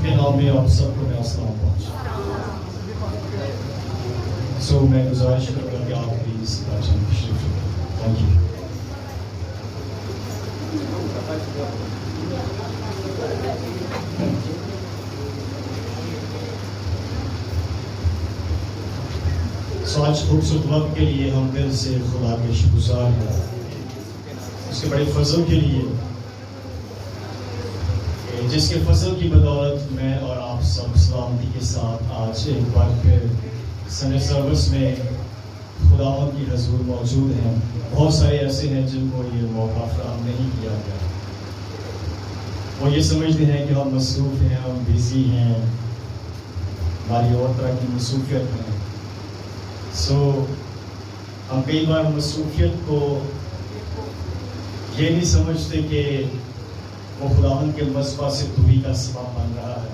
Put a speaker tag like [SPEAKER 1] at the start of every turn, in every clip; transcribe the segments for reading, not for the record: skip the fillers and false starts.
[SPEAKER 1] کے نام میں آپ سب کو میں السلام پہنچا. سو میں گزارش کروں گا کہ آپ پلیز تشریف رکھیں. Thank you. سو آج خوبصورت وقت کے لیے ہم دل سے خدا کے شکر گزار ہیں اس کے بڑے فضل کے لیے، جس کے فضل کی بدولت میں اور آپ سب سلامتی کے ساتھ آج ایک بار پھر سنڈے سروس میں خداوند کی حضور موجود ہیں. بہت سارے ایسے ہیں جن کو یہ موقع فراہم نہیں کیا گیا. وہ یہ سمجھتے ہیں کہ ہم مصروف ہیں، ہم بیزی ہیں، ہماری اور طرح کی مصروفیت ہے. سو ہم کئی بار مصروفیت کو یہ نہیں سمجھتے کہ وہ خداوند کے مصباح سے دوری کا سبب بن رہا ہے.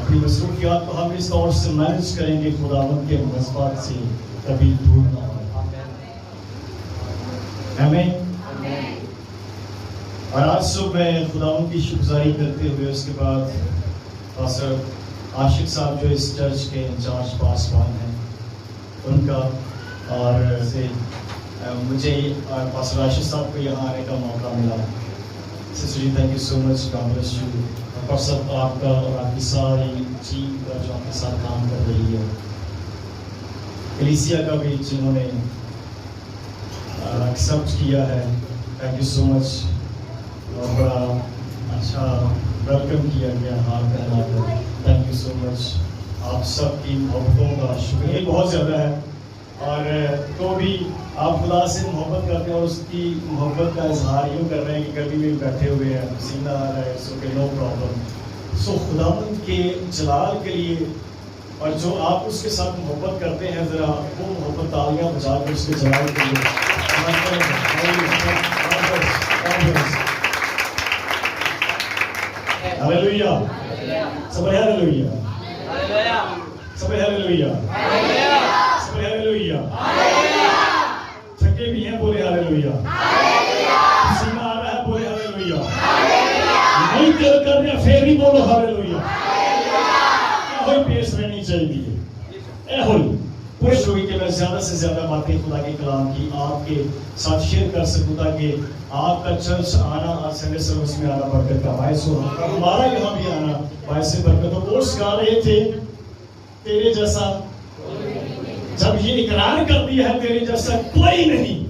[SPEAKER 1] اپنی مصروفیات کو ہم اس طور سے مینج کریں گے خداوند کے مصباح سے کبھی دور نہ ہو. آمین. اور آج صبح میں خداوند کی شکرگزاری کرتے ہوئے اس کے بعد پاسٹر عاشق صاحب جو اس چرچ کے انچارج پاسبان ہیں ان کا، اور مجھے پاسٹر عاشق صاحب کو یہاں آنے کا موقع ملا. Sister ji thank you so much. God bless you. اور سب آپ کا اور آپ کی ساری ٹیم کا جو آپ کے ساتھ کام کر رہی ہے، کلیسیا کا بھی جنہوں نے ایکسیپٹ کیا ہے، تھینک یو سو مچ. اور بڑا اچھا ویلکم کیا گیا ہاتھ پہنا کر. تھینک یو سو مچ. آپ سب کی محبتوں کا شکریہ بہت زیادہ ہے. اور تو بھی آپ خدا سے محبت کرتے ہیں اور اس کی محبت کا اظہار یوں کر رہے ہیں کہ کبھی بھی بیٹھے ہوئے ہیں، پسینہ آ رہا ہے، سو کہ نو پرابلم. سو خداوند کے جلال کے لیے اور جو آپ اس کے ساتھ محبت کرتے ہیں، ذرا وہ محبت تالیاں بجا کر اس کے جلال کے لیے. ہلیلویا. سب ہلیلویا. سب ہلیلویا. سب ہلیلویا. تھکے بھی ہیں بولے ہلیلویا. پسینہ آ رہا ہے بولے ہلیلویا. نہیں دل کر رہے پھر بھی بولو ہلیلویا. کوئی پیش رہنی چاہیے. اے ہوئی کوشش ہوئی کہ میں زیادہ سے زیادہ باتیں خدا کے کلام کی آپ کے ساتھ شیئر کر سکوں تاکہ آپ کا چرچ آنا، آج سنڈے سروس میں آنا برکت کا باعث ہو، ہمارا یہاں بھی آنا باعث برکت ہو. کورس گا رہے تھے تیرے جیسا، جب یہ اقرار کر دیا ہے تیرے جیسا کوئی نہیں،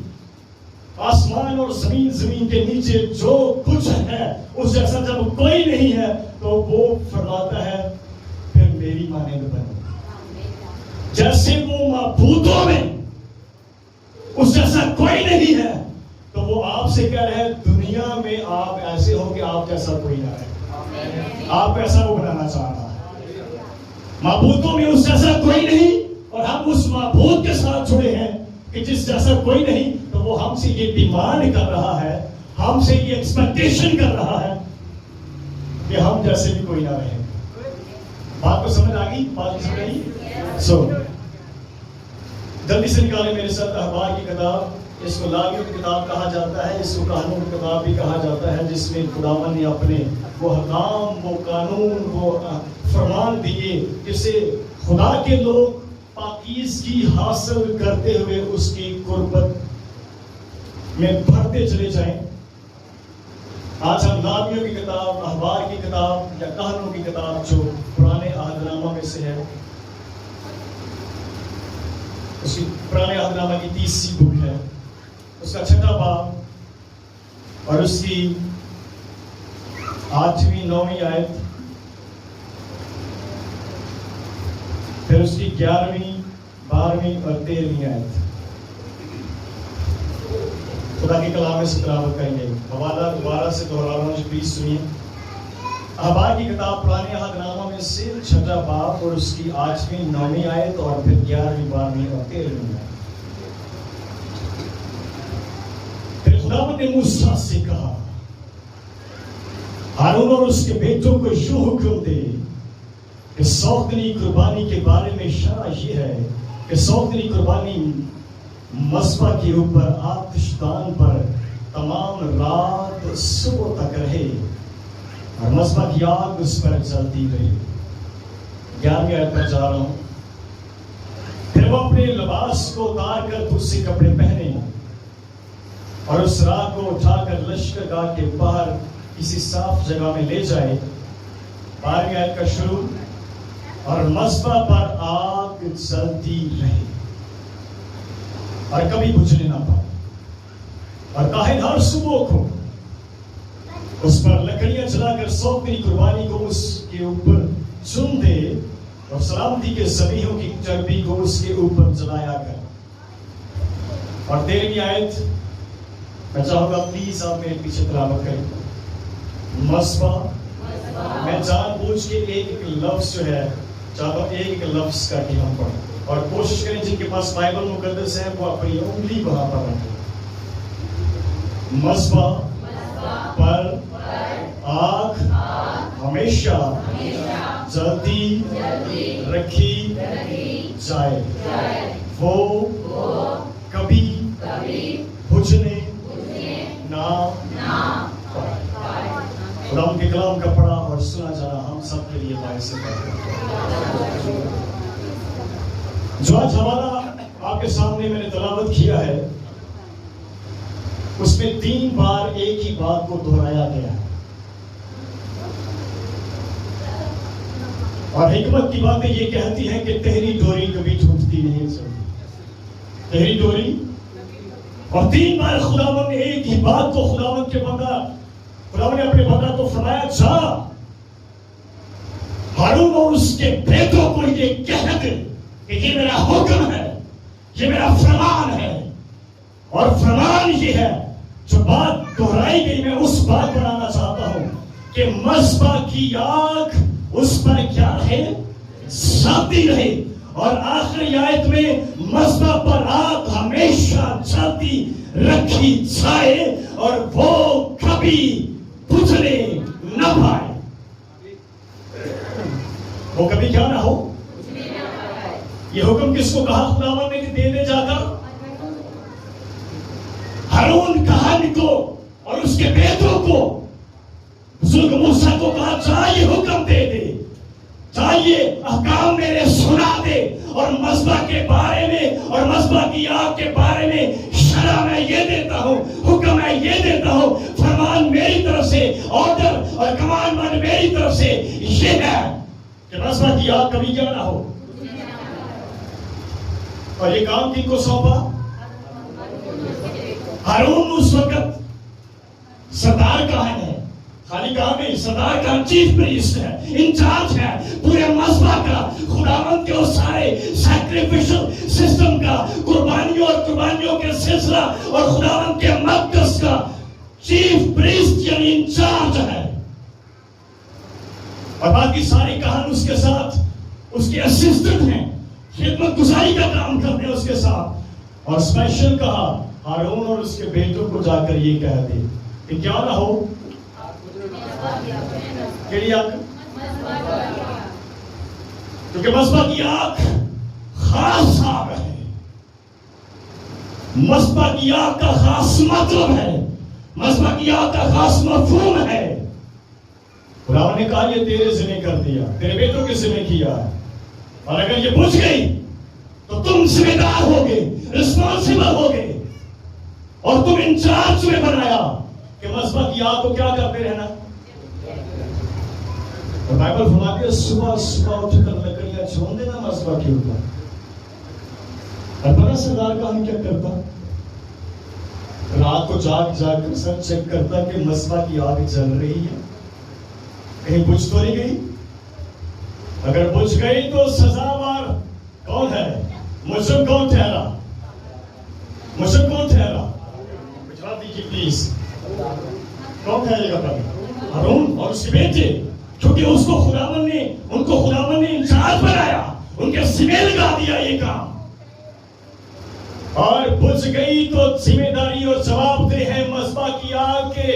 [SPEAKER 1] آسمان اور زمین، زمین کے نیچے جو کچھ ہے اس جیسا جب کوئی نہیں ہے تو وہ فرماتا ہے پھر میری مانند بنو. جیسے وہ معبودوں میں اس جیسا کوئی نہیں ہے تو وہ آپ سے کہہ رہے ہیں دنیا میں آپ ایسے ہو کہ آپ جیسا کوئی نہ ہے. آپ ایسا وہ بنانا چاہ رہا ہے. معبودوں میں اس جیسا کوئی نہیں اور ہم اس معبود کے ساتھ جڑے ہیں کہ جس جیسا کوئی نہیں، تو وہ ہم سے یہ ڈیمانڈ کر رہا ہے، ہم سے یہ ایکسپیکٹیشن کر رہا ہے کہ ہم جیسے بھی کوئی نہ رہے. بات کو سمجھ آ گئی؟ بات کو سمجھ آئی؟ سو جلدی سے نکالے میرے ساتھ اخبار کی کتاب. اس کو لاویوں کی کتاب کہا جاتا ہے، اس کو قانون کی کتاب بھی کہا جاتا ہے، جس میں خداوند نے اپنے وہ احکام، وہ قانون، وہ فرمان دیے جس سے خدا کے لوگ پاکیزگی حاصل کرتے ہوئے اس کی قربت میں بڑھتے چلے جائیں. آج ہم لاویوں کی کتاب، اخبار کی کتاب یا کہانوں کی کتاب جو پرانے عہد نامہ میں سے ہے، اس کی پرانے عہد نامہ کی 30 بک ہے، اس کا 6واں باب اور اس کی 8ویں 9ویں آیت، پھر اس کی 11ویں 12ویں اور 13ویں آیت. خدا کے کلام میں سے تلاوت کریں گے. حوالہ دوبارہ سے دوہرا رہا ہوں، پلیز سنیے. اخبار کی کتاب پرانے عہد نامہ میں سے 6واں باب اور اس کی 8ویں 9ویں آیت اور پھر 11ویں 12ویں اور 13ویں آیت. پھر خداوند نے موسیٰ سے کہا ہارون اور اس کے بیٹوں کو یوں حکم دے کہ سوختنی قربانی کے بارے میں شرع یہ ہے کہ سوختنی قربانی مذبح کے اوپر آتش دان پر تمام رات صبح تک رہے. اور مذبح کی آگ اس پر جلتی رہی. 11ویں آیت پر جا رہا ہوں. پھر وہ اپنے لباس کو اتار کر دوسرے کپڑے پہنے اور اس راہ کو اٹھا کر لشکرگاہ کے باہر کسی صاف جگہ میں لے جائے. 12ویں آیت کا شروع. اور مذبح پر آگ جلتی رہی اور کبھی بجھنے نہ پائے. اور کاہن ہر صبح کو اس پر لکڑیاں جلا کر سونپی قربانی کو اس کے اوپر چن دے اور سلامتی کے ذبیحوں کی چربی کو اس کے اوپر جلایا کر. اور 13ویں آیت میں چاہوں گا پلیز آپ میرے پیچھے تلاوت کریں. مذبح. میں جان بوجھ کے ایک ایک لفظ جو ہے چاہتا ہوں ایک ایک لفظ کا کہ ہم پڑھیں اور کوشش کریں جن کے پاس بائبل مقدس ہے وہ اپنی انگلی وہاں پر رکھیں. مذبح پر آگ ہمیشہ جلتی رکھی جائے. وہ کبھی بجھنے نہ پائے. خدا ان کے کلام کا پڑھا اور سنا جانا ہم سب کے لیے باعث ہے. جو آج حوالہ آپ کے سامنے میں نے تلاوت کیا ہے اس میں 3 بار ایک ہی بات کو دہرایا گیا ہے. اور حکمت کی باتیں یہ کہتی ہیں کہ تیری ڈوری کبھی ٹوٹتی نہیں چلتی. تیری ڈوری. اور 3 بار خداوند نے ایک ہی بات کو خداوند نے اپنے بندہ کو فرمایا جا ہارون اور اس کے بیٹوں کو یہ کہہ دے کہ یہ میرا حکم ہے, یہ میرا فرمان ہے. اور فرمان یہ ہے جو بات دہرائی گئی میں اس بات بنانا چاہتا ہوں کہ مذبح کی آگ اس پر کیا رہے جلتی رہے. اور آخری آیت میں مذبح پر آگ ہمیشہ جلتی رکھی جائے اور وہ کبھی بجھنے نہ پائے. وہ کبھی کیا نہ ہو. یہ حکم کس کو کہا خداوند نے کہ دے دے جا کر ہارون کہانی کو اور اس کے بیٹوں کو. بزرگ موسیٰ کو کہا جا یہ حکم دے دے, جا یہ احکام میرے سنا دے اور مذبح کے بارے میں اور مذبح کی آگ کے بارے میں شرع میں یہ دیتا ہوں, حکم میں یہ دیتا ہوں, فرمان میری طرف سے, آرڈر اور کمانڈمنٹ میری طرف سے یہ ہے کہ مذبح کی آگ کبھی کیا نہ ہو. اور یہ کام کن کو سونپا؟ ہارون اس وقت سردار کہاں ہے, خالی کہاں نہیں, سردار کا چیف پریسٹ ہے, انچارج ہے پورے مذبح کا, خداوند کے اس سارے سیکریفیشل سسٹم کا, قربانیوں اور قربانیوں کے سلسلہ اور خداوند کے مقدس کا چیف پریسٹ یعنی انچارج ہے. اور باقی ساری کہانی اس کے ساتھ اس کے اسسٹنٹ ہیں, خدمت گزاری کا کام کرتے ہیں اس کے ساتھ. اور اسپیشل کہا ہارون اور اس کے بیٹوں کو جا کر یہ کہہ دے کہ کیا نہ ہو کیڑی آگ, کیونکہ مذبح کی آگ خاص آگ ہے. مذبح کی آگ کا خاص مطلب ہے, مذبح کی آگ کا خاص مفہوم ہے. خدا نے کہا یہ تیرے ذمہ کر دیا, تیرے بیٹوں کے ذمہ کیا ہے, اور اگر یہ بجھ گئی تو تم ذمہ دار ہوگے, رسپانسبل ہوگے, اور تم انچارج میں بنایا کہ مذبح کی آگ کو کیا کرتے رہنا. اور بائبل فرماتی ہے صبح صبح اٹھ کر لکڑیاں چھون دینا مذبح کے اوپر. اور پتہ سردار کا ہم کیا کرتا, رات کو جاگ کر سر چیک کرتا کہ مذبح کی آگ جل رہی ہے, کہیں بجھ تو نہیں گئی. اگر بجھ گئی تو سزاوار کون ہے, مجرم کون ٹھہرا, مجرم کون ٹھہرا, بجھا دیجیے پلیز, کون ٹھہرے گا پہلے؟ ہارون اور اس کے بیٹے, کیونکہ اس کو خداوند نے, ان کو خداوند نے انچارج بنایا, ان کے ذمہ لگا دیا یہ کام. اور بجھ گئی تو ذمہ داری اور جواب دہ ہے مذبح کی آگ کے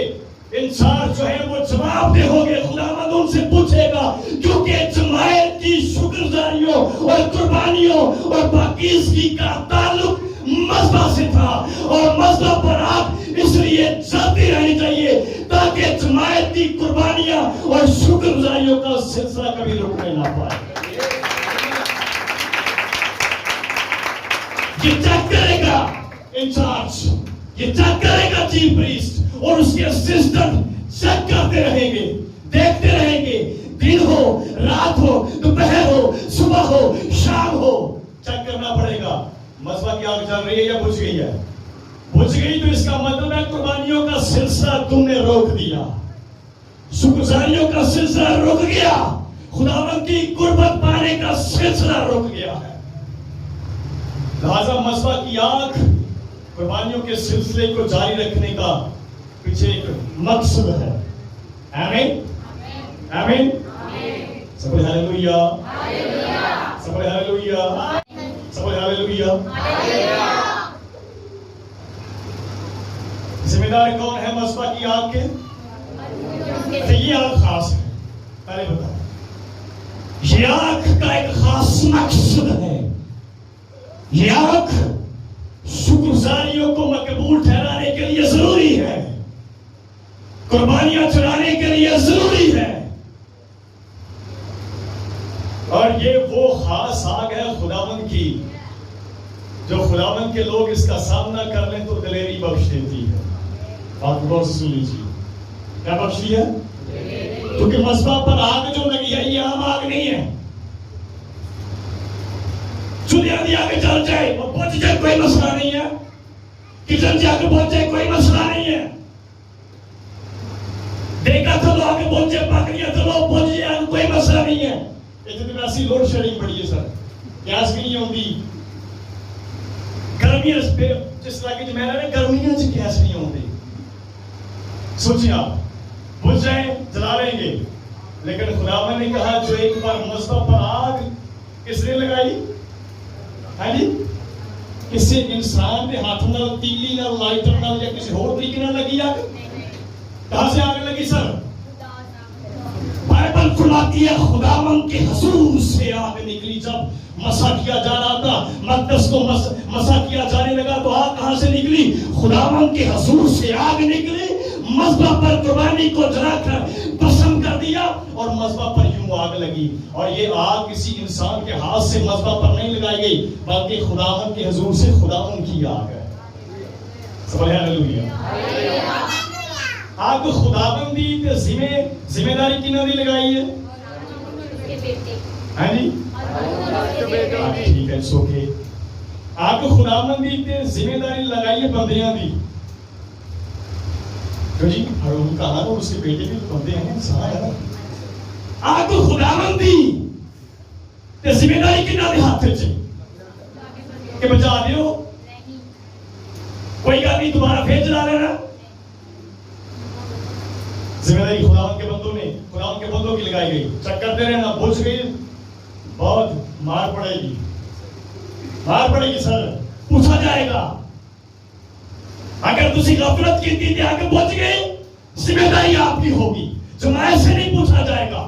[SPEAKER 1] انچارج جو ہے وہ جواب دہ ہو گئے. خداوند ان سے پوچھے گا کیونکہ جماعت کی شکرگزاریوں اور قربانیوں اور پاکیزگی کا تعلق مذبح سے تھا, اور مذبح پر آگ اس لیے جلتی رہنی چاہیے تاکہ تاکہ جماعتی قربانیاں اور شکر گزاریوں کا سلسلہ کبھی رکنے نہ پائے. یہ چیک کرے گا انچارج, یہ چیک کرے گا چیف پریسٹ, اور اس کے اسسٹنٹ چیک کرتے رہیں گے, دیکھتے رہیں گے, دن ہو, رات ہو, دوپہر ہو, صبح ہو, شام ہو, چیک کرنا پڑے گا مذبح کی آگ جل رہی ہے یا بجھ گئی ہے. بجھ گئی تو اس کا مطلب ہے قربانیوں کا سلسلہ تم نے روک دیا, شکرگزاریوں کا سلسلہ رک گیا, خداوند کی قربت پانے کا سلسلہ رک گیا ہے. لہذا مذبح کی آگ قربانیوں کے سلسلے کو جاری رکھنے کا پیچھے ایک مقصد ہے. آمین آمین. سب بولے ہاللویا, سب بولے ہاللویا, سب بولے ہاللویا. ذمہ دار کون ہے مذبح کی آگ کے؟ تو یہ آگ خاص ہے. پہلے بتاؤ, یہ آگ کا ایک خاص مقصد ہے. یہ آگ شکرگزاریوں کو مقبول ٹھہرانے کے لیے ضروری ہے, قربانیاں چڑھانے کے لیے ضروری ہے. اور یہ وہ خاص آگ ہے خداوند کی جو خداوند کے لوگ اس کا سامنا کر لیں تو دلیری بخش دیتی ہے. آپ غور سے سن لیجیے, کیا بخشتی ہے؟ کیونکہ مذبح پر آگ جو لگی ہے یہ عام آگ نہیں ہے. چولہا دیا کے جل جائے اور بجھ جائے کوئی مسئلہ نہیں ہے, کچن جا کے بجھ جائے کوئی مسئلہ نہیں ہے. دیکھا چلو آگے بجھ جائے, پکڑیا چلو بجھ جائے, کوئی مسئلہ نہیں ہے. اتنی ایسی لوڈ شیڈنگ پڑی ہے سر, گیس بھی نہیں ہوتی, گرمیاں جس طرح کی جو میں نے گرمیاں سے گیس نہیں ہوتی. سوچیں آپ, بجھ جائیں جلا لیں گے, لیکن خداوند نے کہا جو ایک بار مذبح پر آگ کس نے لگائی, ہاں جی, کسی انسان کے ہاتھ نہ, تیلی نہ, لائٹر نہ, یا کسی اور طریقے نہ لگی آگ. کہاں سے آگ لگی سر؟ بائبل فرماتی ہے خداوند کے حضور سے آگ نکلی. جب مسح کیا جا رہا تھا, مقدس کو مسح کیا جانے لگا تو آگ کہاں سے نکلی؟ خداوند کے حضور سے آگ نکلی, مذبح پر قربانی کو جلا کر بسم کر دیا اور مذبح پر یوں آگ لگی. اور یہ آگ کسی انسان کے ہاتھ سے مذبح پر نہیں لگائی گئی, بلکہ خداوند کے حضور سے خداوند کی آگ ہے. سب ہاللویا. آگ خداوند دی تے ذمہ داری کینوں دی لگائی ہے؟ ہاں جی, ٹھیک ہے, سو کے آگ خداوند دی تے ذمہ داری لگائی ہے بندیاں دی. جی ہارون کہا اور اس کے بیٹے بھی بندے ہیں, انسان ہے. آگ خداوند دی تے ذمہ داری کنا دے ہاتھ وچ کہ بچا دیو, کوئی گل نہیں, دوبارہ پھر چلا لینا. ذمہ داری خداوند کے بندوں نے, خداوند کے بندوں کی لگائی گئی. چیک کرتے رہنا, بجھ گئی بہت مار پڑے گی, مار پڑے گی سر, پوچھا جائے گا. اگر تسی غفلت کی تھی آگے بچ گئے, ذمہ داری آپ کی ہوگی. جماعت سے نہیں پوچھا جائے گا,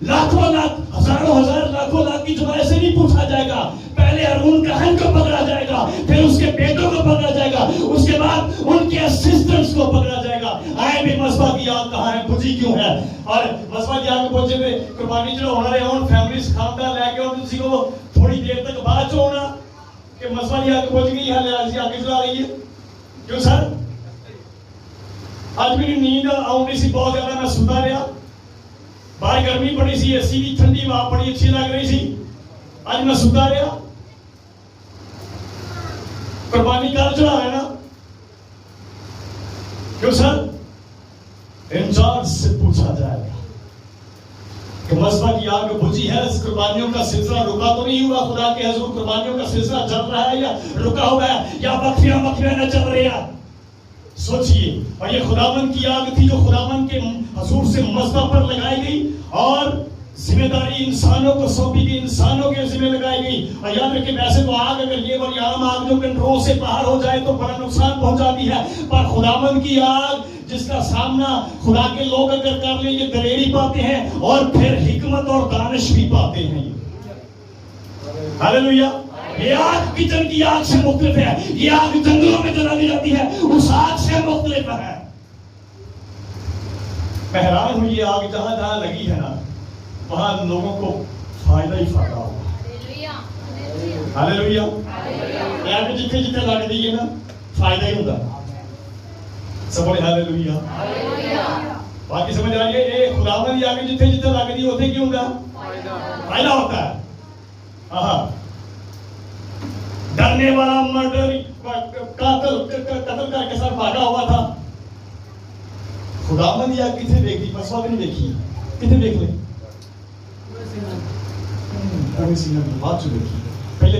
[SPEAKER 1] لاکھوں لاکھ, ہزاروں ہزار, لاکھوں لاکھ کی جماعت سے نہیں پوچھا جائے گا. پہلے ہارون کہن کو پکڑا جائے گا, پھر اس کے بیٹوں کو پکڑا جائے گا, اس کے بعد ان کے اسسٹنٹس کو پکڑا جائے گا. آئے بھی مذبح کی آگ کہاں ہے, بجھی کیوں ہے؟ اور مذبح کی آگ پہنچے تھے قربانی چڑھا ہونا رہے ہوں, فیملیز خاندان لے کے, اور کسی کو تھوڑی دیر تک بعد ہونا کہ مذبح کی آگ پہنچ گئی ہے, لہٰذا آگے چلا رہی ہے. کیوں سر؟ آج میری نیند آؤں سی بہت زیادہ, میں ستا رہا, باہر گرمی پڑی سی, اے سی بھی ٹھنڈی ہوا بڑی اچھی لگ رہی سی, آج میں ستا رہا. قربانی کل چڑھا ہے نا, کیوں سر؟ انچارج سے پوچھا جائے گا کہ مذبح کی آگ بجھی ہے, قربانیوں کا سلسلہ رکا تو نہیں ہوا, خدا کے حضور قربانیوں کا سلسلہ چل رہا ہے یا رکا ہوا ہے, یا وقفیہ نہ چل رہے ہیں. سوچئے. اور یہ خداوند کی آگ تھی جو خداوند کے حضور سے مذبح پر لگائی گئی, اور ذمہ داری انسانوں کو سونپی گئی, انسانوں کے ذمہ لگائی گئی. اور یاد رکھیں ویسے تو آگ اگر یہ والی عام آگ جو کنٹرول سے باہر ہو جائے تو بڑا نقصان پہنچاتی ہے, پر خداوند کی آگ جس کا سامنا خدا کے لوگ اگر کر لیں, یہ دلیری پاتے ہیں اور پھر حکمت اور دانش بھی پاتے ہیں. ہاللویا. یہ آگ کچن کی آگ سے مختلف ہے, یہ آگ جنگلوں میں جلائی جاتی ہے, اس آگ سے مختلف ہے. میں حیران ہوں یہ آگ جہاں جہاں لگی ہے نا وہاں لوگوں کو فائدہ ہی فائدہ ہوگا. ہاللیلویا. آگ جتھے جتھے لگتی ہے نا فائدہ ہی ہوتا. سب بولے ہاللیلویا. باقی سمجھ آئیے یہ خداوند کی آگ جتھے جتھے لگتی ہے اتنے کیوں ہوتا؟ فائدہ ہوتا ہے. ڈرنے والا مرڈر قتل کر کے سر بھاگا ہوا تھا. خداوند یا کتنے دیکھ لی؟ بس وقت نہیں دیکھی. کتنے دیکھ لیں؟ بات جو دیکھی پہلے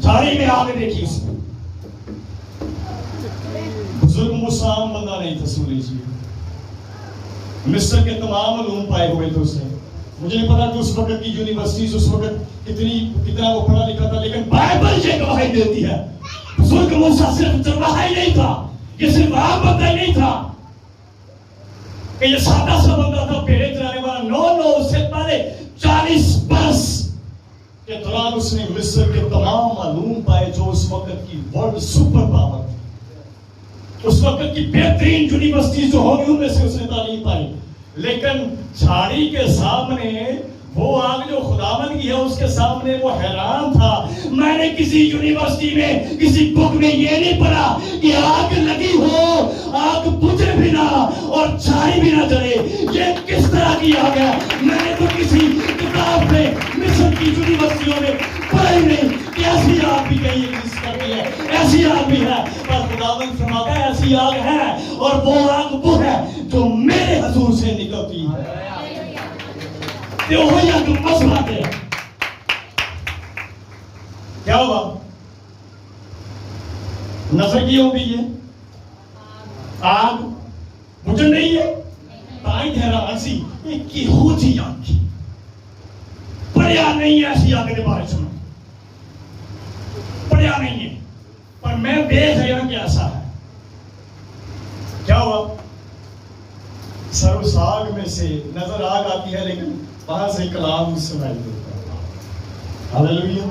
[SPEAKER 1] چاڑی میں آگ دیکھی. اس میں بزرگ مسام بندہ نہیں تھا. سن لیجیے مصر کے تمام علوم پائے ہوئے تھے اس نے. مجھے نہیں پتا کہ اس وقت کی یونیورسٹیز اس وقت کتنا وہ پڑھا لکھا تھا لیکن بائبل یہ گواہی دیتی ہے بزرگ موسیٰ صرف چرواہا ہی نہیں تھا. یہ صرف عام بندہ ہی نہیں تھا کہ یہ سادہ سا بندہ تھا بھیڑیں چرانے والا. نو اس سے پہلے 40 برس کے دوران اس نے مصر کے تمام علوم پائے جو اس وقت کی ورلڈ سپر پاور تھی. اس وقت کی بہترین یونیورسٹی جو ہوگی ان میں سے اس نے تعلیم پائی. لیکن جھاڑی کے سامنے وہ آگ جو خداوند کی ہے اس کے سامنے وہ حیران تھا. میں نے کسی یونیورسٹی میں کسی بک میں یہ نہیں پڑھا کہ آگ لگی ہو آگ بجھے بھی نہ اور چھائی بھی نہ جلے. یہ کس طرح کی آگ ہے؟ میں نے تو کسی کتاب میں مصر کی یونیورسٹیوں میں پڑھا ہی نہیں کہ ایسی آگ بھی کہیں ایگزسٹ کرتی ہے. ایسی آگ بھی ہے پر خداوند فرماتا ہے ایسی آگ ہے اور وہ آگ وہ ہے جو میرے حضور سے نکلتی ہے. وہی آگ مسئلہ ہے. کیا ہوا؟ نظر کی ہوتی ہے آگ بجھن نہیں ہے. تائیں حیران سی یہ کی ہوتی آگ کی پڑھیا نہیں ہے. ایسی آگ کے بارے میں پڑھیا نہیں ہے پر میں دیکھ رہا کہ ایسا ہے. کیا ہوا؟ سر اس آگ میں سے نظر آگ آتی ہے لیکن وہاں سے کلام سنائی دیتا ہے. ہاللیلویا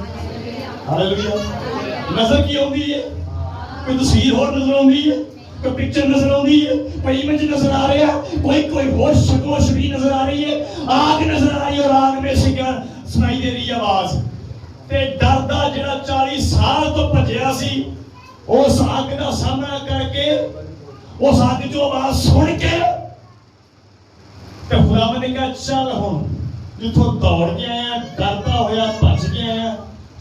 [SPEAKER 1] ہاللیلویا. نظر کی ہوتی ہے کوئی تصویر اور نظر آتی ہے کوئی پکچر نظر آتی ہے کوئی ایمیج نظر آ رہا ہے کوئی ہوش شکل و شبیہ نظر آ رہی ہے. آگ نظر آ رہی ہے اور آگ میں سے کیا سنائی دے رہی ہے آواز. تے ڈردا جڑا 40 سال تو بھجیا سی اس آگ کا سامنا کر کے اس آگ جو آواز سن کے تے خداوند نے کہا چل ہن جتوں دوڑ کے آیا ڈرتا ہویا بچ کے آیا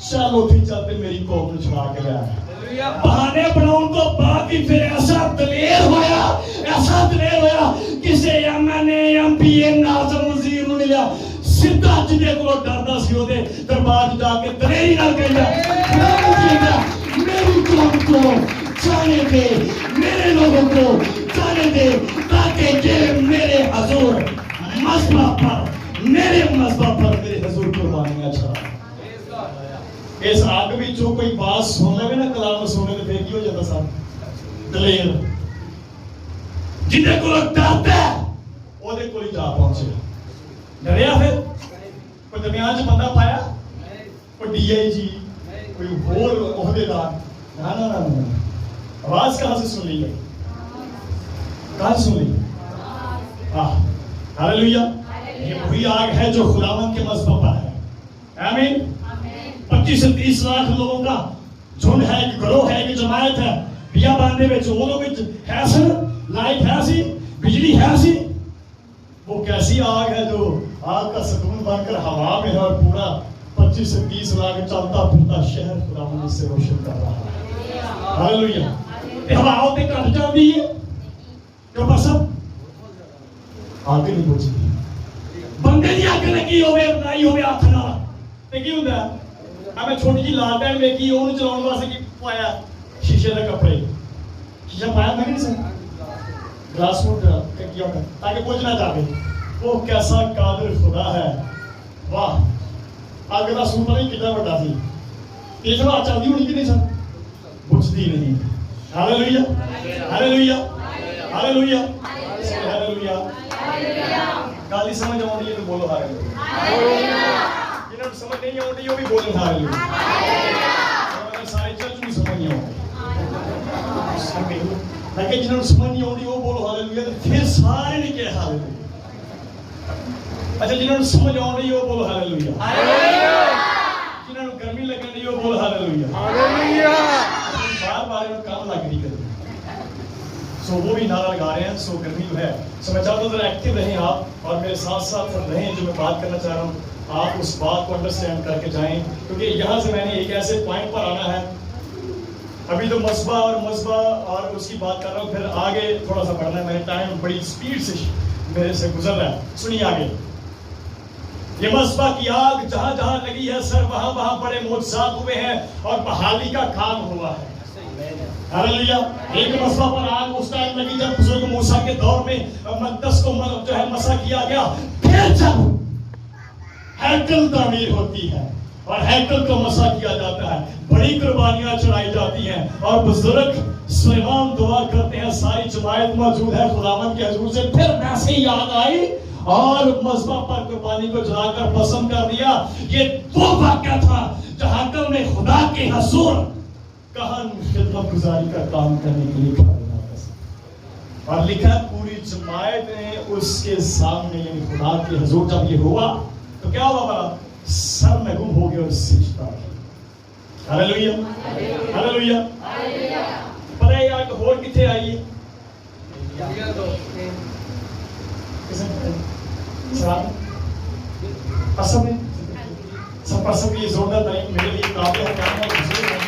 [SPEAKER 1] چل اتھی چلتے میری قوم نو چھڑا کے لیا. بہانے بناؤں تو بعد بھی پھر ایسا دلیر ہویا کسے MNA MPA ناظم وزیر نو ملیا سیدھا جدے کو ڈردا سی او دے دربار جا کے دلیری نال کہندا میری قوم کو جانے دے میرے لوگوں کو جانے دے تاکہ یہ میرے حضور مذہب پر میرے حضور قربانیاں چڑھا. اس آگ بھی جو کوئی بات سن لے نا کلام سننے تو پھر کی ہو جاتا صاحب دلیر جنہیں کو ڈرتا ہے وہ دے کوئی جا پہنچے. ڈریا پھر کوئی درمیان سے بندہ پایا کوئی DIG کوئی اور عہدیدار نا. آواز کہاں سے سن لی ہے؟ کہاں سے سن لی؟ ہاللیلویا. یہ وہی آگ ہے جو خداوند کے مذہب پر ہے. آمین. 25 سے 30 لاکھ لوگوں کا جھنڈ ہے کہ گروہ ہے کہ جماعت ہے بیا باندھے میں جو لوگ ہے سن لائٹ ہے سی بجلی ہے سی. وہ کیسی آگ ہے جو آگ کا ستون بن کر ہوا میں ہے اور پورا 25 سے 30 لاکھ چلتا پھرتا شہر خداوند سے روشن کر رہا ہے. ہاللیلویا. ہوا ہوتے کٹ جاتی ہے جو بس آگ نہیں پہنچتی. بندے دی آگ لگی ہوئے بنائی ہوئے ہاتھ نال تے کی ہوندا ہے میں چھوٹی جی لالٹین ویکھی اونوں چلاਉਣ واسطے کی پایا شیشے دے کپڑے شیشہ پایا میں نہیں سن گلاس ووڈ کیا تاکہ کچھ نہ جاوے. وہ کیسا قادر خدا ہے. واہ آگ دا سوٹ نہیں کتنا بڑا سی یہ چلو چلدی ہونی کہ نہیں سن بجھتی نہیں. ہاللیلویا ہاللیلویا ہاللیلویا ہاللیلویا. گالی سمجھ آؤں ہے تو بولو ہاللیلویا. جنہوں سمجھ نہیں آؤں وہ بھی بولو ہاللیلویا. سارے چرچ بھی سمجھ نہیں آؤں میں کہ جنہوں سمجھ نہیں آتی وہ بولو ہاللویا. تو پھر سارے نے کہا ہاللویا. اچھا جنہوں سمجھ آ رہی وہ بولو ہاللویا. جنہوں گرمی لگن رہی وہ بولو ہاللویا. بار بار کام لگ نہیں کرتے سو وہ بھی نعرہ لگا رہے ہیں. سو گرمی جو ہے سو میں چاہتا ہوں ذرا ایکٹیو رہیں آپ اور میرے ساتھ ساتھ رہیں. جو میں بات کرنا چاہ رہا ہوں آپ اس بات کو انڈرسٹینڈ کر کے جائیں کیونکہ یہاں سے میں نے ایک ایسے پوائنٹ پر آنا ہے. ابھی تو مصباح اور اس کی بات کر رہا ہوں, پھر آگے تھوڑا سا بڑھنا ہے. میں نے ٹائم بڑی سپیڈ سے میرے سے گزر رہا ہے. سنیے آگے. یہ مصباح کی آگ جہاں جہاں لگی ہے سر وہاں وہاں بڑے معجزات ہوئے ہیں اور بحالی کا کام ہوا ہے. ہاللویا. ایک مصباح پر آگ اس ٹائم لگی جب بزرگ موسیٰ کے دور میں مقدس کو جو ہے مسح کیا گیا. پھر جب ہیکل تعمیر ہوتی ہے اور ہیکل کو مسح کیا جاتا ہے, بڑی قربانیاں چڑھائی جاتی ہیں اور بزرگ سلیمان دعا کرتے ہیں, ساری جماعت موجود ہے خداوند کے حضور سے. پھر ویسے ہی یاد آئی اور مذبح پر قربانی کو جلا کر پسند کر دیا. یہ وہ واقعہ تھا جہاں کل میں خدا کے حضور کہاں خدمت گزاری کا کام کرنے کے لیے کھڑا تھا اور لکھا پوری جماعت نے اس کے سامنے یعنی خدا کے حضور جب یہ ہوا تو کیا ہوا بڑا سر میں گم ہو گیا اور سجدہ کیا. Hallelujah hallelujah. پتہ ہے یار ہور کتنے آئی ہے اصل میں سب پر سب یہ زوردار ترین میرے لیے قابل ہے کام اور حضور ہے.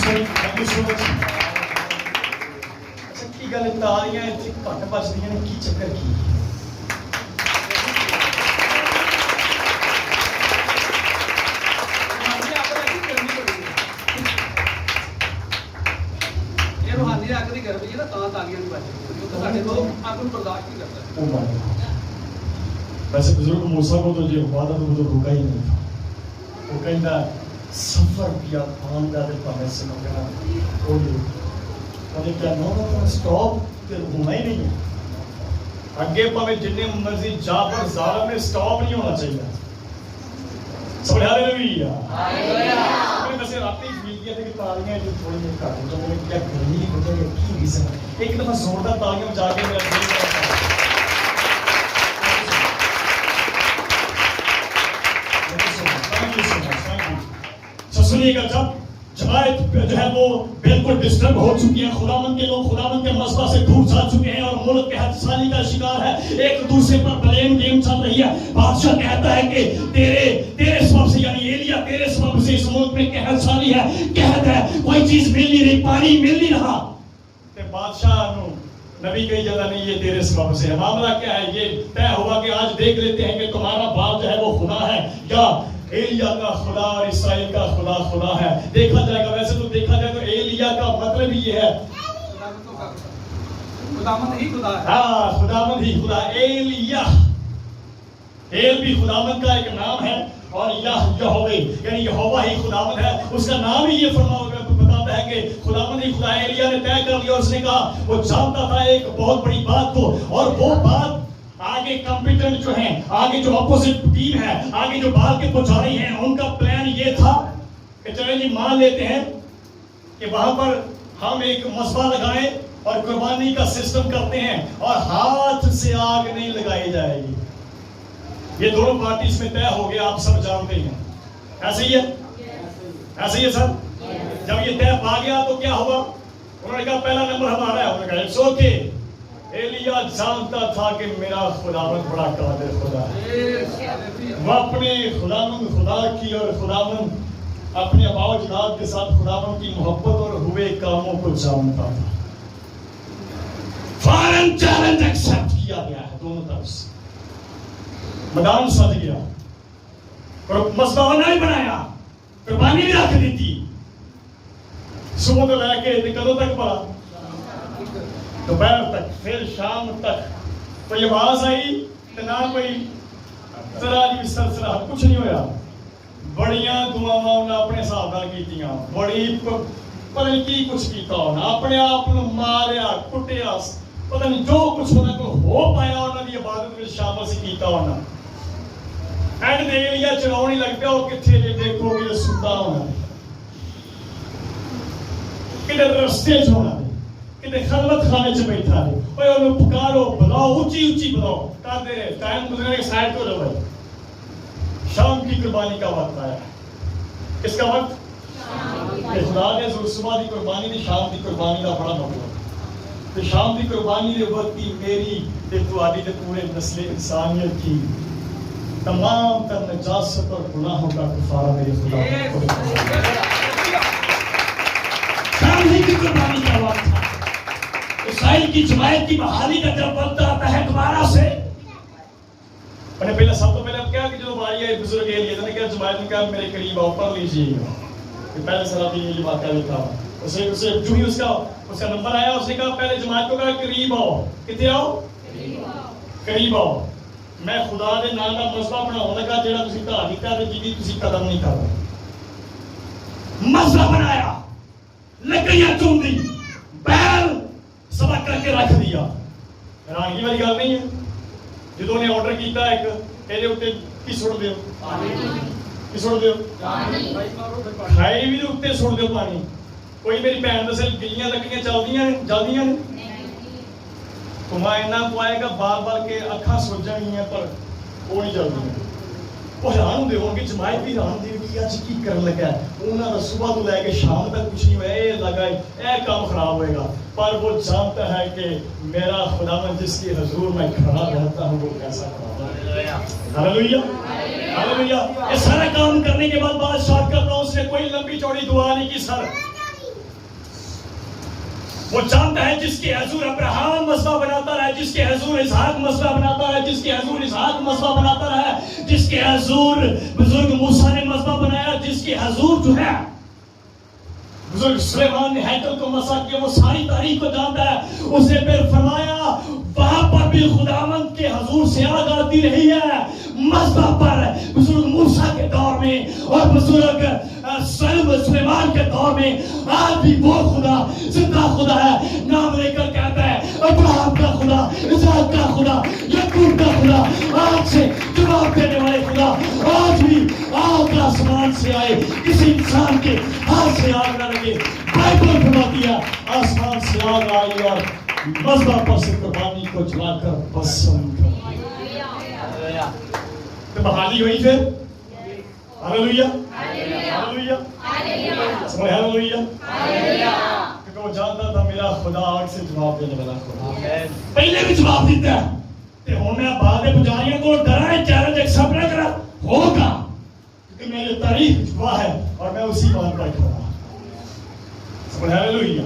[SPEAKER 1] تھینک یو سو مچ. اچھا کی گل تالیاں اتنی گھٹ بجدیاں نے کی چکر کی
[SPEAKER 2] روحانی اگ دی گرمی ہے نا تاں تالیاں نہیں بجدیاں تو ساڈے لوگ اگ نوں برداشت نہیں کرتے.
[SPEAKER 1] ویسے بزرگ موسیٰ کو تو یہ ہوا تھا تو وہ تو رکا ہی نہیں تھا. وہ کہتا سفر کیا پان کا دل پر سے مگنا ہو گئی اور یہ کہا نو سٹاپ تے ہونا ہی نہیں ہے. اگے پاوے جتنے مرضی جا پر ظالم میں سٹاپ نہیں ہونا چاہیے. سب ہاللویا ہاللویا. میں ویسے رات ہی فیل کیا تھا کہ تالیاں جو تھوڑی دیر کاٹ ہو جب میں کیا گرمی کی وجہ ہے کی ریزن ہے. ایک دفعہ زوردار تالیاں بجا کے میرا دل کرتا سنیے گا. جب جماعت جو ہے وہ بالکل ڈسٹرب ہو چکی ہے, خداوند کے لوگ خداوند کے مذبح سے دور جا چکے ہیں اور ملک کے حد سالی کا شکار ہے, ایک دوسرے پر بلیم گیم چل رہی ہے. بادشاہ کہتا ہے کہ تیرے سبب سے یعنی ایلیا تیرے سبب سے اس ملک میں قحط سالی ہے, قحط ہے, کوئی چیز مل نہیں رہی, پانی مل نہیں رہا. بادشاہ نبی کہی جاتا نہیں یہ تیرے سبب سے ہے. معاملہ کیا ہے یہ طے ہوا کہ آج دیکھ لیتے ہیں کہ تمہارا باپ جو ہے وہ خدا ہے یا ایلیا کا خدا اور اسرائیل کا خدا ہے. دیکھا جائے گا. ویسے تو دیکھا جائے تو ایلیا کا مطلب ہی یہ ہے
[SPEAKER 2] خداوند ہی خدا ہے.
[SPEAKER 1] ہاں خداوند ہی خدا. ایلیا ایل بھی خداوند کا ایک نام ہے اور یہوہ یعنی یہوہ ہی خداوند ہے. اس کا نام ہی یہ بتاتا ہے کہ خداوند ہی خدا ہے. ایلیا نے طے کر لیا. اس نے کہا وہ جانتا تھا ایک بہت بڑی بات کو اور وہ بات آگے کمپیٹنٹ جو ہیں آگے جو اپوزٹ ٹیم ہے آگے جو بال کے پجاری ہیں ان کا پلان یہ تھا کہ چلیں جی مان لیتے ہیں کہ وہاں پر ہم ایک مذبح لگائیں اور قربانی کا سسٹم کرتے ہیں اور ہاتھ سے آگ نہیں لگائی جائے گی. یہ دونوں پارٹیز میں طے ہو گیا. آپ سب جانتے ہیں ایسے ہی ہے ایسے ہی ہے سر. جب یہ طے پا گیا تو کیا ہوا؟ انہوں نے کہا پہلا نمبر ہمارا ہے. انہوں نے کہا اٹس اوکے. ایلیا جانتا تھا کہ میرا خداوند بڑا قادر خدا ہے. وہ اپنے خدا کی اور خداوند اپنے آباء و اجداد کے ساتھ خداوند کی محبت اور ہوئے کاموں کو جانتا تھا. فارن چیلنج ایکسپٹ کیا گیا ہے دونوں طرف سے. میدان سج گیا اور مذبح نہیں بنایا, قربانی بھی رکھ دی تھی. صبح تو لے کے کدوں تک پڑا دوپہر تک, پھر شام تک کوئی آواز آئی تو نہ کوئی ذرا جی سرسرا کچھ نہیں ہویا. بڑیاں دعاواں انہیں اپنے حساب نال کیتیاں, بڑی پتہ نہیں کی کچھ کیتا ہونا, اپنے آپ کو ماریا کٹیا, پتہ نہیں جو کچھ انہیں کو ہو پایا انہوں نے عبادت میں شامل سے کیتا ہونا. اینڈ دے لیا چلاؤ لگ پیا وہ کتنے جی دیکھو گے ستا ہونا, کدھر رستے چ ہونا, کہ خلوت خانے چ بیٹھا ہے اوے انہوں پکارو بلاؤ اونچی اونچی بلاؤ کرتے رہے ٹائم گزرنے کے سائڈ کو رہو شام کی قربانی کا وقت آیا کس کا وقت کہ خدا نے صبح کی قربانی نے شام کی قربانی کا بڑا مطلب تو شام کی قربانی نے وقت کی میری تے تواڈی تے پورے نسل انسانیت کی تمام تر نجاست اور گناہوں کا کفارہ میرے خدا شام ہی کی قربانی کا وقت تھا اسرائیل کی جماعت کی بحالی کا جب وقت آتا ہے دوبارہ سے میں نے پہلے سب تو پہلے کیا کہ جو بھائی ہے بزرگ ہے یہ کیا جماعت نے کہا میرے قریب آؤ پڑھ لیجیے گا کہ پہلے سرابی یہ واقعہ لکھا اسے جو ہی اس کا نمبر آیا اس نے کہا پہلے جماعت کو کہا قریب آؤ کتنے آؤ قریب آؤ میں خدا دے نام دا مذبح بناؤں لگا جیڑا تسی کہا دیتا ہے جی تسی قدم نہیں کر رہے مذبح بنایا لکڑیاں چون دی بیل سبا کر کے رکھ دیا حیرانگی والی گل نہیں ہے جدوں نے آرڈر کیتا ایک ਇਹਦੇ ਉੱਤੇ ਕੀ ਸੁੱਟ ਦਿਓ ਕੀ ਸੁੱਟ ਦਿਓ ਖਾਈ ਵੀ ਦੇ ਉੱਤੇ ਸੁੱਟ ਦਿਓ ਪਾਣੀ ਕੋਈ ਮੇਰੀ ਭੈਣ ਦੱਸੇ ਗਿੱਲੀਆਂ ਲੱਕੜੀਆਂ ਜਲਦੀਆਂ ਨੇ ਧੂੰਆਂ ਇੰਨਾ ਪਾਏਗਾ ਬਾਰ-ਬਾਰ ਕੇ ਅੱਖਾਂ ਸੁੱਜ ਜਾਣਗੀਆਂ ਪਰ ਉਹ ਨਹੀਂ ਜਲਦੀਆਂ ਉਹ ਹੈਰਾਨ ਹੁੰਦੇ ਹੋਣਗੇ ਜਮਾਇਤ ਵੀ ਹੈਰਾਨ ਹੁੰਦੀ ਕਿ ਅੱਜ ਕੀ ਕਰਨ ਲੱਗਾ ਉਹਨਾਂ ਦਾ ਸਵੇਰ ਤੋਂ ਲੈ ਕੇ ਸ਼ਾਮ ਤੱਕ ਕੁਝ ਨਹੀਂ ਹੋਇਆ ਇਹ ਲਗਾ ਇਹ ਕੰਮ ਖਰਾਬ ਹੋਏਗਾ پر وہ جانتا ہے کہ میرا خداوند جس کے حضور میں کھڑا رہتا ہوں وہ کیسا کھڑا ہاللویا ہاللویا یہ سارا کام کرنے کے بعد بات شارٹ کرتا ہوں اس نے کوئی لمبی چوڑی دعا نہیں کی سر وہ جانتا ہے جس کے حضور ابراہیم مذبح بناتا رہا جس کے حضور اسحاق مذبح بناتا رہا جس کے حضور اسحاق مذبح بناتا رہا جس کے حضور بزرگ موسیٰ نے مذبح بنایا جس کے حضور جو ہے بزرگ سلیمان نے ہیکل کو مسح کیا وہ ساری تاریخ کو جانتا ہے اسے پھر فرمایا وہاں پر بھی خداوند کے حضور سے آگ آتی رہی ہے مذبح پر بزرگ موسیٰ کے دور میں اور بزرگ سلیمان کے دور میں آج بھی وہ خدا زندہ خدا ہے نام لے کر کہتا ہے ابراہیم کا خدا اسحاق کا خدا یعقوب کا خدا آج سے جواب دینے والے خدا آج بھی آگ آسمان سے آئے کسی انسان کے ہاتھ سے آگ نہ لگے بائبل فرماتی ہے آسمان سے آگ آئی اور مذبح پر سے قربانی کو جلا کر پسند کر تو بحالی ہوئی پھر ہاللویا ہاللویا ہاللویا کیونکہ وہ جانتا تھا میرا خدا آگ سے جواب دینے والا خدا پہلے بھی جواب دیتا ہے کہ ہونا بعد پجاریوں کو ڈرائے چیلنج ایکسپٹ نہ کرا ہوگا کیونکہ میری تاریخ گواہ ہے اور میں اسی بات پر کھڑا ہوں ہاللویا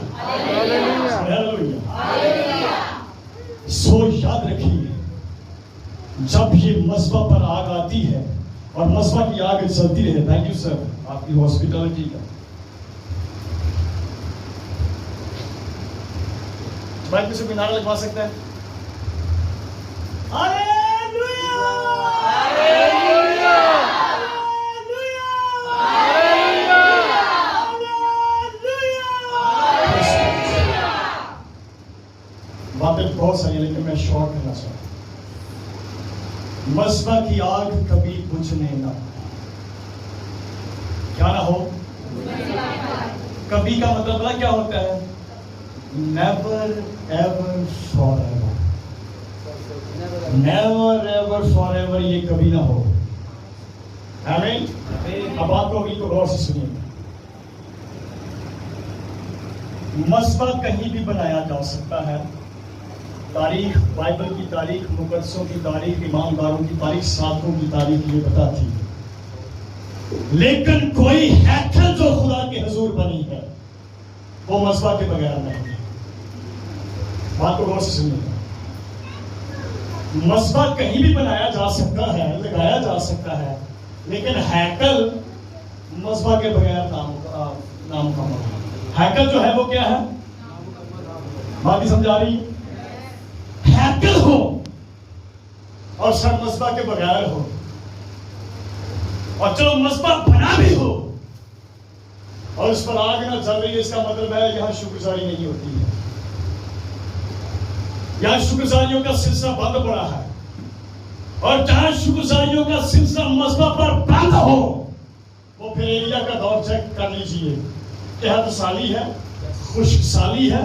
[SPEAKER 1] ہاللویا سو یاد رکھیے جب یہ مذبح پر آگ آتی ہے اور مذبح کی آگ چلتی رہے تھینک یو سر آپ کی ہاسپٹلٹی کا بائک میں سے کوئی نعرہ لگوا سکتا ہے ہاللویا ہاللویا باتیں بہت ساری ہیں لیکن میں شارٹ کرنا چاہتا ہوں مذبح کی آگ کبھی بجھنے نہ کیا نہ ہو کبھی کا مطلب کیا ہوتا ہے never ever for ever never ever for ever یہ کبھی نہ ہو آمین اب بات کو اگلی کو غور سے سنیے مذبح کہیں بھی بنایا جا سکتا ہے تاریخ بائبل کی تاریخ مقدسوں کی تاریخ ایمانداروں کی تاریخ صادقوں کی تاریخ یہ بتاتی ہے لیکن کوئی ہیکل جو خدا کے حضور بنی ہے وہ مذبح کے بغیر نہیں ہے بات کو غور سے سنیے مذبح کہیں بھی بنایا جا سکتا ہے لگایا جا سکتا ہے لیکن ہیکل مذبح کے بغیر نام کا ہیکل جو ہے وہ کیا ہے بات ہی سمجھا رہی ہیکل ہو اور سر مذبح کے بغیر ہو اور چلو مذبح بنا بھی ہو اور اس پر آگ نہ چل رہی ہے اس کا مطلب ہے یہاں شکرگزاری نہیں ہوتی ہے یہاں شکرگزاریوں کا سلسلہ بند پڑا ہے اور جہاں شکرگزاریوں کا سلسلہ مذبح پر بند ہو وہ پھر ایریا کا دور چیک کر لیجئے قحط سالی ہے خشک سالی ہے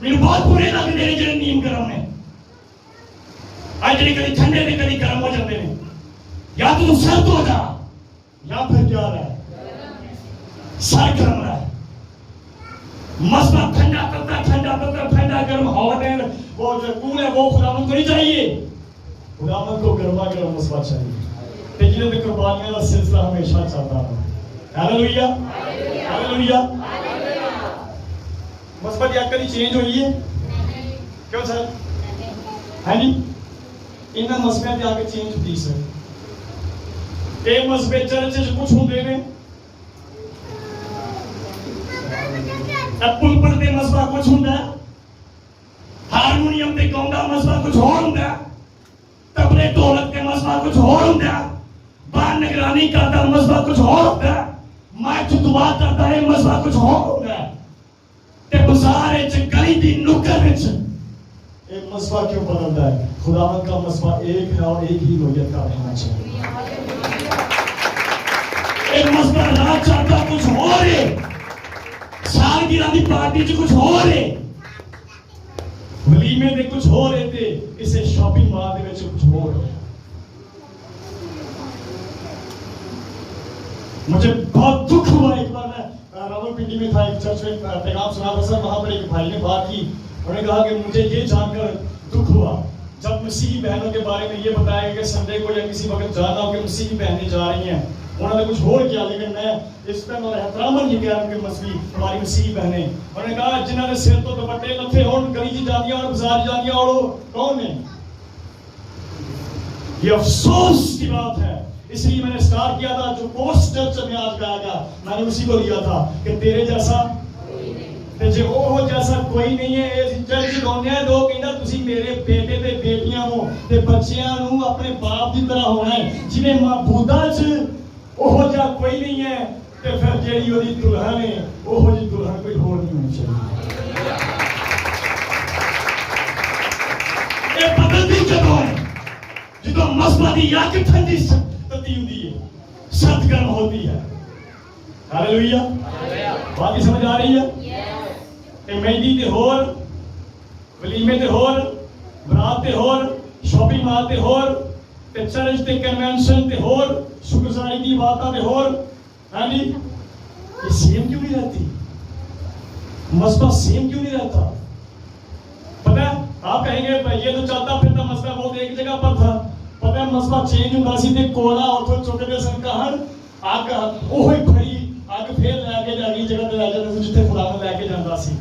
[SPEAKER 1] میرے بہت برے لگتے ہیں جڑے نیم گرم نے آج جڑے کبھی ٹھنڈے نے کبھی گرم ہو جاتے ہیں یا تو سرد ہو جا یا پھر کیا رہا ہے سر گرم رہا ہے مسئلہ ٹھنڈا کرتا ٹھنڈا گرم ہوا دیں وہ جو کول ہے وہ خداوند کو نہیں چاہیے خداوند کو گرما گرم مسئلہ چاہیے کہ جنہیں قربانیاں کا سلسلہ ہمیشہ چلتا رہا ہاللویا ہاللویا مثبت یا کبھی چینج ہوئی ہے کیوں سر ہے نہیں انہاں مثبت یا کے چینج ہوتی سر ایک مثبت چرچ سے کچھ ہوں دے پل پڑھتے مسئلہ کچھ ہوں ہارمونیم تے گونگا مسئلہ کچھ ہوں تبلے ڈھولک تے مسئلہ کچھ ہوں باہر نگرانی کرتا مسئلہ کچھ ہوں مائک دعا کرتا ہے مسئلہ کچھ ہوں تے بازار گلی دی نکر ایک مسئلہ کیوں بدلتا ہے خداوند کا مسئلہ ایک ہے اور ایک ہی نوعیت کا رہنا چاہیے ایک مسئلہ رات چاہتا کچھ ہو رہے سال کی رات پارٹی چ کچھ ہو رہے ولیمے دے کچھ ہو رہے تھے اسے شاپنگ مال دے وچ کچھ ہو رہے مجھے بہت دکھ ہوا ایک بار میں راول پنڈی میں تھا ایک چرچ میں پیغام سنا رہا تھا وہاں پر ایک بھائی نے بات کی انہوں نے کہا کہ مجھے یہ جان کر دکھ ہوا جب مسیحی بہنوں کے بارے میں یہ بتایا کہ سنڈے کو یا کسی وقت جانا ہو کہ مسیحی بہنیں جا رہی ہیں انہوں نے کچھ اور کیا لیکن میں اس پر اور احتراماً یہ کہہ رہا ہوں کہ مسیحی ہماری مسیحی بہنیں انہوں نے کہا جنہوں نے سر تو دوپٹے لتھے ہون گلی جی جاندیاں اور بازار جاندیاں اور کون ہیں یہ افسوس کی بات ہے اس لیے میں نے سٹارٹ کیا تھا جو پوسٹ چرچ میں آج گایا گیا میں نے اسی کو لیا تھا کہ تیرے جیسا تے جے وہ جیسا کوئی نہیں ہے اس چرچ گانے دو کہندا تسی میرے بیٹے تے بیٹیاں ہو تے بچیاں نو اپنے باپ دی طرح ہونا ہے جویں معبوداں چ وہ جا کوئی نہیں ہے تے پھر جیڑی اودی دلہن ہے وہ جی دلہن کوئی ہور نہیں ہونی چاہیے اے بدلتی جدوں ہے جدوں مسئلہ دی یا کہ ٹھنڈی تتی ہوندی ہے سرد گرم ہوتی ہے ہاللویا بات سمجھ آ رہی ہے تے مہندی تے ہور ولیمے تے ہور برات تے ہور شاپنگ مال تے ہور تے چرچ تے کنونشن تے ہور شکرگزاری دی باتاں تے ہور ہاں جی یہ سیم کیوں نہیں رہتی مسئلہ سیم کیوں نہیں رہتا پتہ ہے آپ کہیں گے یہ تو چلتا پھرتا مسئلہ بہت ایک جگہ پر تھا پتہ ہے مسئلہ چینج ہوندا سی تے کولا اوتھوں چکدے سن کہن آگ اوہی کھڑی آگ پھر لے کے اگلی جگہ تے لے جاندے سی جتھے خدا نے لے کے جاندا سی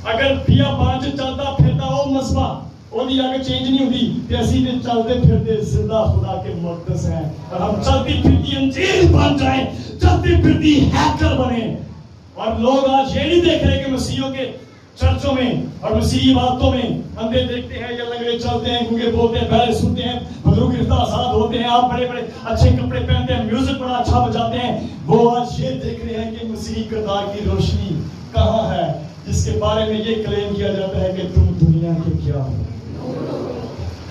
[SPEAKER 1] اگر بیا پانچ چلتا پھرتا وہ مسئلہ اودی آگے چینج نہیں ہوندی تے اسی تے چلتے پھرتے زندہ خدا کے مقدس ہیں اور ہم چلتی پھرتی انجیل بن جائیں چلتی پھرتی ہیکل بنے اور لوگ آج یہ نہیں دیکھ رہے کہ مسیحیوں کے چرچوں میں اور مسیحی باتوں میں اندھے دیکھتے ہیں یا لنگڑے چلتے ہیں گونگے بولتے ہیں بہرے سنتے ہیں بزرگ گرفتہ آزاد ہوتے ہیں آپ بڑے بڑے اچھے کپڑے پہنتے ہیں میوزک بڑا اچھا بجاتے ہیں وہ آج یہ دیکھ رہے ہیں کہ مسیحی کردار کی روشنی کہاں ہے جس کے بارے میں یہ کلیم کیا جاتا ہے کہ تم دنیا کے کیا ہو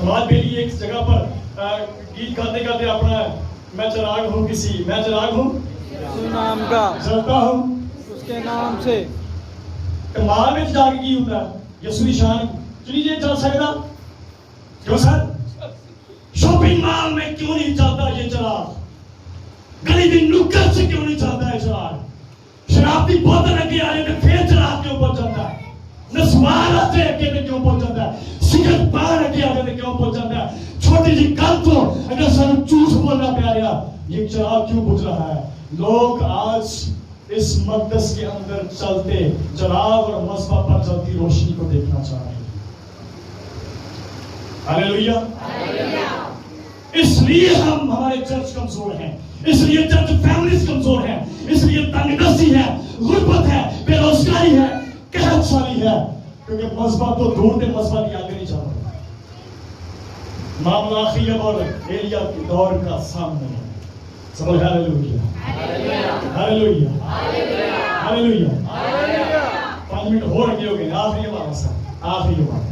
[SPEAKER 1] ہمارے بیلی ایک جگہ پر گیت گاتے گاتے اپنا میں چراغ ہوں کسی میں چراغ ہوں
[SPEAKER 3] نام کا
[SPEAKER 1] جلتا ہوں
[SPEAKER 3] اس کے نام سے
[SPEAKER 1] کمال میں جا کے کی ہوتا ہے یسوع دی شان چلی یہ چل سکتا کیوں سر شاپنگ مال میں کیوں نہیں چلتا یہ چراغ گلی دی نکر سے کیوں نہیں چلتا ہے چراغ شراب دی بوتل لگی آ رہی ہے پھر چراغ کیوں پہنچ جاتا ہے نسوار آتے اگے تے کیوں پہنچ جاتا ہے سگرٹ پار اگے آتے تے کیوں پہنچ جاتا ہے چھوٹی جی گل تو اگر سانو جھوٹ بولنا پیا رہا یہ چراغ کیوں بجھ رہا ہے لوگ آج اس مقدس کے اندر چلتے چراغ اور مصباح پر چلتی روشنی کو دیکھنا چاہ رہے ہیں ہاللویا اس لیے ہم ہمارے چرچ کمزور ہیں اس لیے چرچ فیملیز کمزور ہیں اس لیے تنگ دستی ہے غربت ہے بے روزگاری ہے قحط سالی ہے کیونکہ مصباح تو دور دے مصباح کی آگے نہیں جا رہا معاملہ خیب اور ایلیا کے دور کا سامنے ہے سمجھ ہاللویا ہاللویا ہاللویا 5 منٹ اور آگے ہو گئے آخری بات سر آخری بات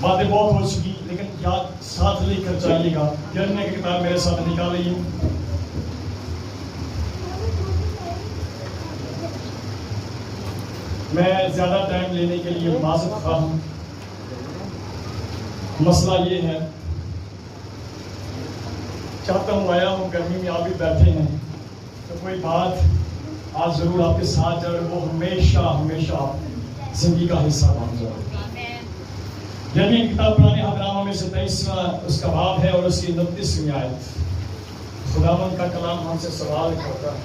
[SPEAKER 1] باتیں بہت ہو چکی لیکن یاد ساتھ لے کر چاہیے گا یرمیا کی کتاب میرے ساتھ نکال رہی ہوں میں زیادہ ٹائم لینے کے لیے معذرت خواہ ہوں. مسئلہ یہ ہے، چاہتا ہوں آیا ہوں، گرمی میں آپ بھی بیٹھے ہیں تو کوئی بات آج ضرور آپ کے ساتھ جائے، وہ ہمیشہ ہمیشہ زندگی کا حصہ بن جائے. یعنی کتاب پرانے حضراموں میں سے 23واں اس کا باب ہے اور اس کی 29ویں آیت. خداوند کا کلام ہم سے سوال کرتا ہے.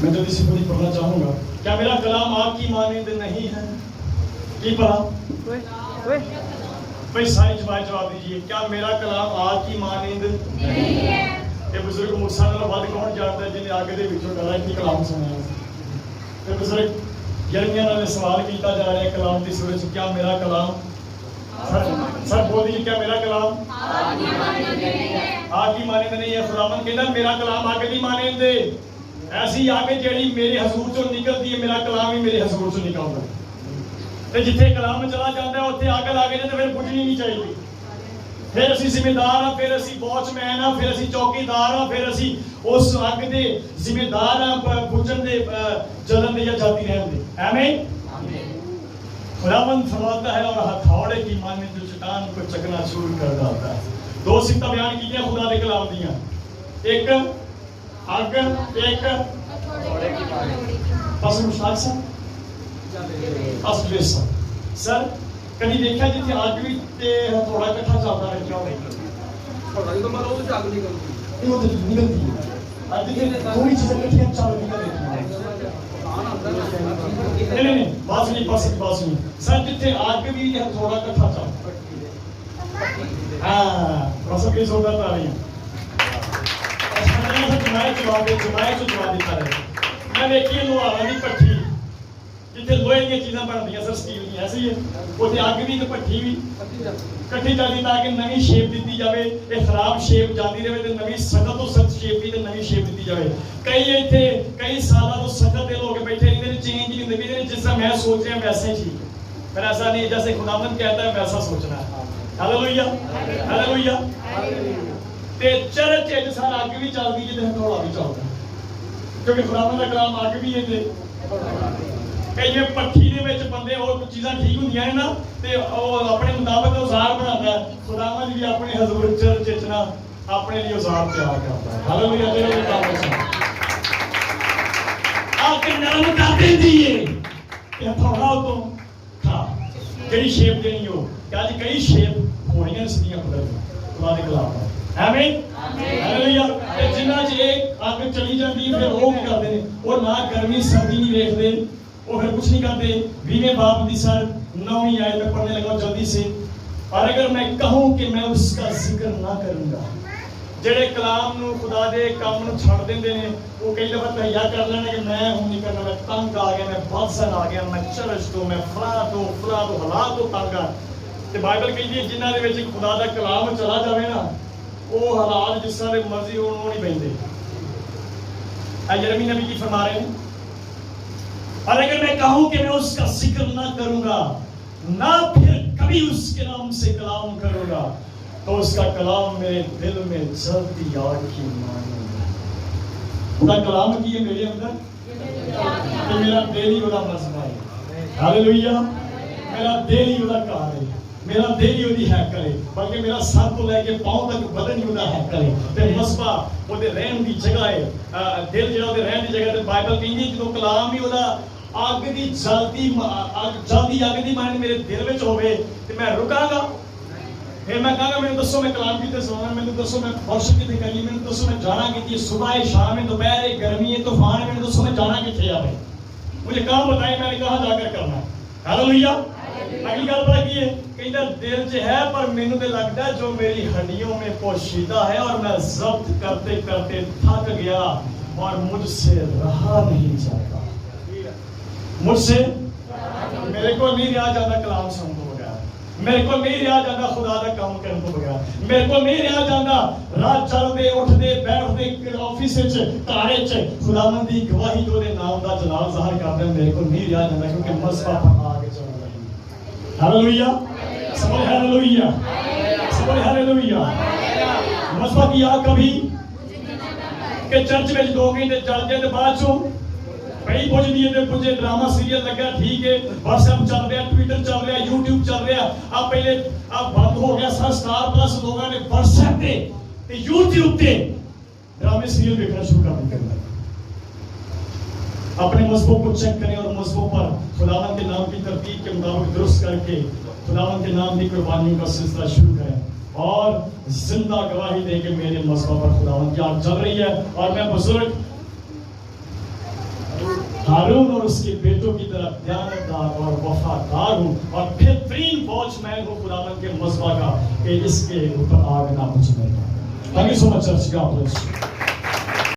[SPEAKER 1] میں جلدی سے پوری پڑھنا چاہوں گا. کیا میرا کلام آپ کی مانند نہیں ہے؟ کی پڑھا؟ بھائی ساری جواب دیجیے. کیا میرا کلام آپ کی مانند نہیں ہے؟ یہ بزرگ موسیٰ نال ود کون جانتا ہے جنہیں آگے دے وچوں گلا کی کلام سنایا. یہ بزرگ یرمیا نال سوال کیتا جا رہا ہے کلام دی سورۃ کیا میرا کلام سر بول دیجیے کیا میرا کلام آپ کی مانند نہیں ہے. خداوند کہندا میرا کلام آگے دی مانند ہے. ایسی آگے جیڑی میرے حضور چوں نکلتی ہے میرا کلام ہی میرے حضور چوں نکلدا ہے. تے جتھے کلام چلا جاندا ہے اوتھے اگ لگ جائے تے پھر پوچھنی نہیں چاہیے. پھر اسی ذمہ دار ہاں، پھر اسی واچ مین ہاں، پھر اسی چوکیدار ہاں، پھر اسی اس اگ دے ذمہ دار ہاں بجھن دے جلن دے یا جاتی رہن دے. آمین. خداوند فرماتا ہے اور ہتھوڑے کی مانند جو چٹان کو چکنا چور کر ڈالتا ہے. دو سکتہ بیان کیے ہیں خدا دے کلام دیاں، ایک اگ ایک ہتھوڑے کی مانند. پس مشتاق صاحب اصل سر کبھی دیکھا جتنے اگ بھی تے ہتھوڑا کٹھا چلتا رہتا ہوے
[SPEAKER 2] تھوڑا ہی تو مر وہ جاگ نہیں کرتی.
[SPEAKER 1] یہ وہ نکلتی ہے. اب دیکھیں دوئی چیزیں کٹھیاں چل رہی ہیں. نہیں بات نہیں پاس کی بات نہیں سر جتنے آگ بھی تھوڑا کٹھا چاہتا. ہاں رسم کی زور بتا رہی ہیں. جواب دیتا رہے. میں دیکھیے لوہارا دی پٹھی جتنے لوہے کی چیزاں بنتی ہیں سر سٹیل کی ایسے ہی ہے. اتنے اگ بھی تو پٹھی بھی کٹھی چلتی تاکہ نئی شیپ دیتی جائے. یہ خراب شیپ جاتی رہے تو نئی سخت تو سخت شیپ بھی تو نئی شیپ دیتی جائے. کئی اتنے کئی سالہ تو سخت دل ہو کے بیٹھے نہیں چینج نہیں ہوتی. جس طرح میں سوچ رہا ہوں ویسے ہی ٹھیک ہے. پھر ایسا نہیں جیسے خداوند کہتا ہے ویسا سوچنا ہے. Hallelujah hallelujah. تے چرچ وچ سر اگ بھی چلتی ہے تے ہتھوڑا بھی چلتا ہے کیونکہ خداوند کا کلام اگ بھی ہے تے کہ یہ پٹھی دے وچ بندے اور چیزاں ٹھیک ہوندیاں ہیں نا تے او اپنے مطابق اوزار بناتا ہے. خداوند بھی اپنے حضور چرچ وچ نا اپنے لیے اوزار تیار کرتا ہے. ہاللویا تے مطابق آپ نام کر دیجیے کہ تھوڑا تو تھا کئی شیپ دینی ہو کہ آج کئی شیپ ہونی ہیں سدیاں خدا دے کلام ہے. آمین ہاللویا. جنہاں چ ایک اگ چلی جاتی ہے پھر وہ کیا کرتے ہیں وہ نہ گرمی سردی نہیں دیکھتے وہ پھر کچھ نہیں کرتے. 20ویں باب دی سر 9ویں آیت میں پڑھنے لگا جلدی سے. اور اگر میں کہوں کہ میں اس کا ذکر نہ کروں گا جڑے کلام نو خدا دے کام نو چھڑ دیندے نے وہ کئی دفعہ تہیا کر لینے کہ میں ہوں نہیں کرنا. میں تنگ آ گیا میں بادشاہ آ گیا میں چرچ تو میں فلاں تو حالات تو تنگ آ. تے بائبل کہندی ہے جنہاں دے وچ خدا دا کلام چلا جاوے نا وہ حالات جس طرح مرضی ہون نہیں بہندے. یرمی نبی کی فرما رہے ہیں اور اگر میں کہوں کہ میں اس کا ذکر نہ کروں گا نہ پھر کبھی اس کے نام سے کلام کروں گا تو اس کا کلام میرے دل میں جلدی آگ کی مانند ہے. خدا کلام کی ہے میرے اندر کہ میرا دل ہی بڑا مذہب ہے. ہاللویا. میرا دل ہی بڑا کار ہے. میرا دل ہی وہی ہیکل ہے بلکہ میرا سر تو لے کے پاؤں تک بدن ہی وہی ہیکل ہے. تے مذہبہ وہ دے رہن دی جگہ ہے. دل جڑا دے رہن دی جگہ تے بائبل کہندی ہے جدوں کلام ہی وہدا آگ دی جلدی آگ دی مانند میرے دل وچ ہوے تے میں رکاں گا. پھر میں کہاں گا میں دسو میں کلام کیتے سننا میں دسو میں ورشپ کیتے کرنی میں دسو میں جانا کیتی صبح شام دوپہر گرمی طوفان میں دسو میں جانا کتے آ. مجھے کہاں بتائیں میں نے کہاں جا کر کرنا ہے. ہاللویا. اگلی گل پتہ کی ہے کہندا دل چ ہے پر مینوں تے لگدا ہے جو میری ہڈیوں میں پوشیدہ ہے اور میں ضبط کرتے کرتے تھک گیا اور مجھ سے رہا نہیں جاتا. مجھ سے میرے کو نہیں رہا جاتا کلام سنن تو بغیر. میرے کو نہیں رہا جاتا خدا دا کام کرن تو بغیر. میرے کو نہیں رہا جاتا رات چلدے اٹھدے بیٹھدے آفس وچ گھر وچ خداوند دی گواہی جو دے نام دا جلال ظاہر کردے. میرے کو نہیں رہا جاتا کیونکہ مذہب پر آ کے چل رہی ہے. ہاللویا. سبحان ہاللویا. سبحان ہاللویا. مذہب کی آگ کبھی کہ چرچ میں 2 گھنٹے چل جائے تو بعد چوں کئی پوچھ دیے تھے مجھے ڈرامہ سیریل لگا ٹھیک ہے واٹس ایپ چل رہا ٹویٹر چل رہا یوٹیوب چل رہا اب پہلے اب بند ہو گیا سر سٹار پلس لوگوں نے واٹس ایپ پہ یوٹیوب پہ ڈرامے سیریل دیکھنا شروع کر دیا اپنے مذہبوں کو چیک کریں اور مذہبوں پر خداوند کے نام کی ترتیب کے مطابق درست کر کے خداوند کے نام کی قربانیوں کا سلسلہ شروع کریں اور زندہ گواہی دیں کہ میرے مذہب پر خداوند کی آگ چل رہی ہے اور میں بزرگ ہارون اور اس کے بیٹوں کی طرح دیانتدار اور وفادار ہوں اور بہترین واچ مین ہوں خداوند کے مذہب کا کہ اس کے اوپر آگ نہ بجھنے پائے. Thank you so much, church. God bless you.